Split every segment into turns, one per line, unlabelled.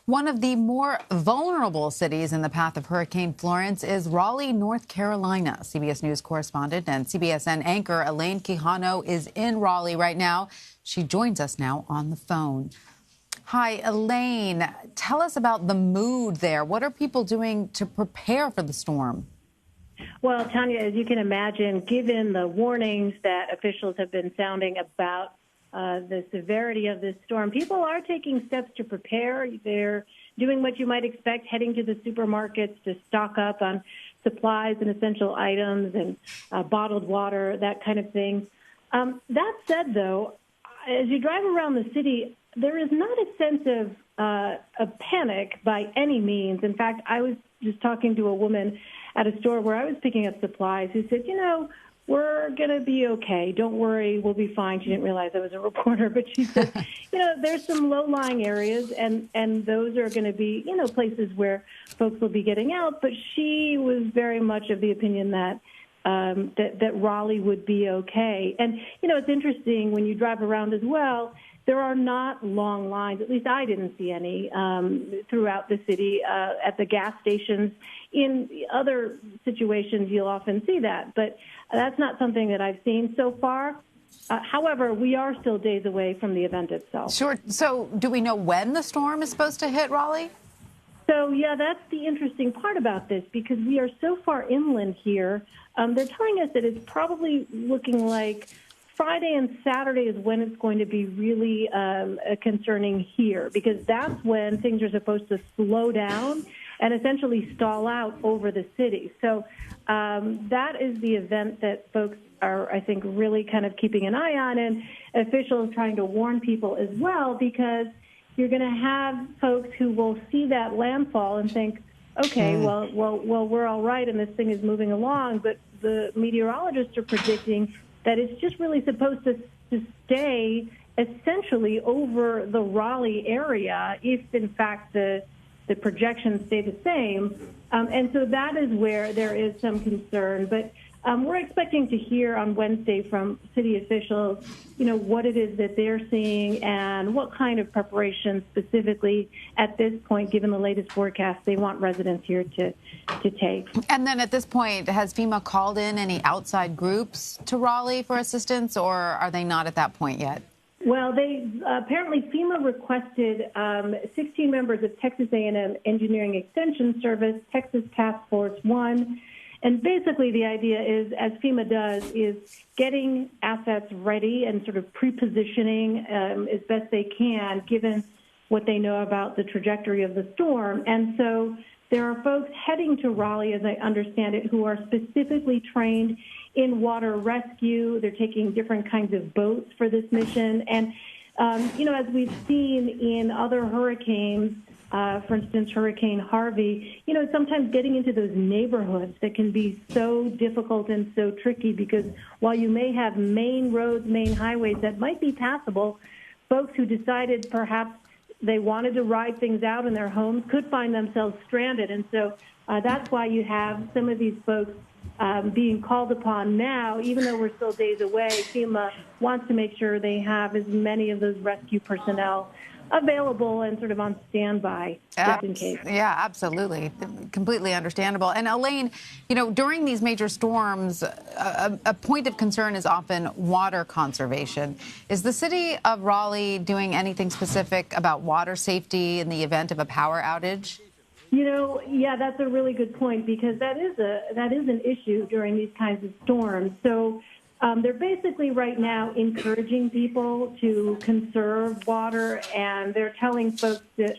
One of the more vulnerable cities in the path of Hurricane Florence is Raleigh, North Carolina. CBS News correspondent and CBSN anchor Elaine Quijano is in Raleigh right now. She joins us now on the phone. Hi, Elaine. Tell us about the mood there. What are people doing to prepare for the storm?
Well, Tanya, as you can imagine, given the warnings that officials have been sounding about the severity of this storm, people are taking steps to prepare. They're doing what you might expect, heading to the supermarkets to stock up on supplies and essential items and bottled water, that kind of thing. That said, though, as you drive around the city, there is not a sense of panic by any means. In fact, I was just talking to a woman at a store where I was picking up supplies who said, we're going to be okay. Don't worry, we'll be fine. She didn't realize I was a reporter, but she said, there's some low-lying areas, and those are going to be, places where folks will be getting out. But she was very much of the opinion that that Raleigh would be okay. And, it's interesting when you drive around as well, there are not long lines, at least I didn't see any, throughout the city at the gas stations. In other situations, you'll often see that, but that's not something that I've seen so far. However, we are still days away from the event itself.
Sure. So do we know when the storm is supposed to hit Raleigh?
So, yeah, that's the interesting part about this, because we are so far inland here. They're telling us that it's probably looking like Friday and Saturday is when it's going to be really concerning here, because that's when things are supposed to slow down and essentially stall out over the city. So that is the event that folks are, I think, really kind of keeping an eye on, and officials trying to warn people as well, because you're going to have folks who will see that landfall and think, okay, well, we're all right, and this thing is moving along, but the meteorologists are predicting that it's just really supposed to stay essentially over the Raleigh area if, in fact, the projections stay the same. And so that is where there is some concern. But we're expecting to hear on Wednesday from city officials, what it is that they're seeing and what kind of preparation specifically at this point, given the latest forecast, they want residents here to take.
And then at this point, has FEMA called in any outside groups to Raleigh for assistance, or are they not at that point yet?
Well, they apparently FEMA requested 16 members of Texas A&M Engineering Extension Service, Texas Task Force 1. And basically the idea is, as FEMA does, is getting assets ready and sort of pre-positioning as best they can, given what they know about the trajectory of the storm. And so there are folks heading to Raleigh, as I understand it, who are specifically trained in water rescue. They're taking different kinds of boats for this mission. And, as we've seen in other hurricanes, for instance, Hurricane Harvey, sometimes getting into those neighborhoods that can be so difficult and so tricky, because while you may have main roads, main highways that might be passable, folks who decided perhaps they wanted to ride things out in their homes could find themselves stranded. And so that's why you have some of these folks being called upon now, even though we're still days away. FEMA wants to make sure they have as many of those rescue personnel available and sort of on standby just in case.
Yeah, absolutely. Completely understandable. And Elaine, during these major storms, a point of concern is often water conservation. Is the city of Raleigh doing anything specific about water safety in the event of a power outage?
Yeah, that's a really good point, because that is an issue during these kinds of storms. So they're basically right now encouraging people to conserve water, and they're telling folks that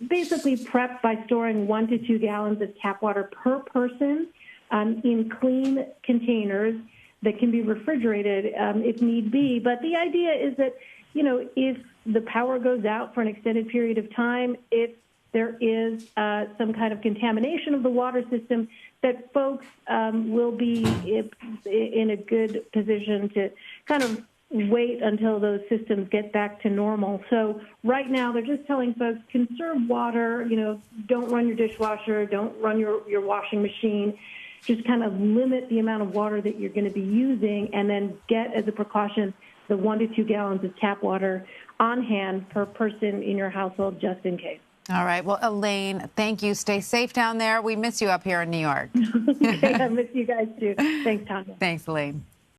basically prep by storing 1 to 2 gallons of tap water per person in clean containers that can be refrigerated if need be. But the idea is that, if the power goes out for an extended period of time, if there is some kind of contamination of the water system, that folks will be in a good position to kind of wait until those systems get back to normal. So right now they're just telling folks, conserve water, don't run your dishwasher, don't run your washing machine. Just kind of limit the amount of water that you're going to be using, and then get, as a precaution, the 1 to 2 gallons of tap water on hand per person in your household, just in case.
All right. Well, Elaine, thank you. Stay safe down there. We miss you up here in New York.
Okay, I miss you guys too. Thanks, Tanya.
Thanks, Elaine.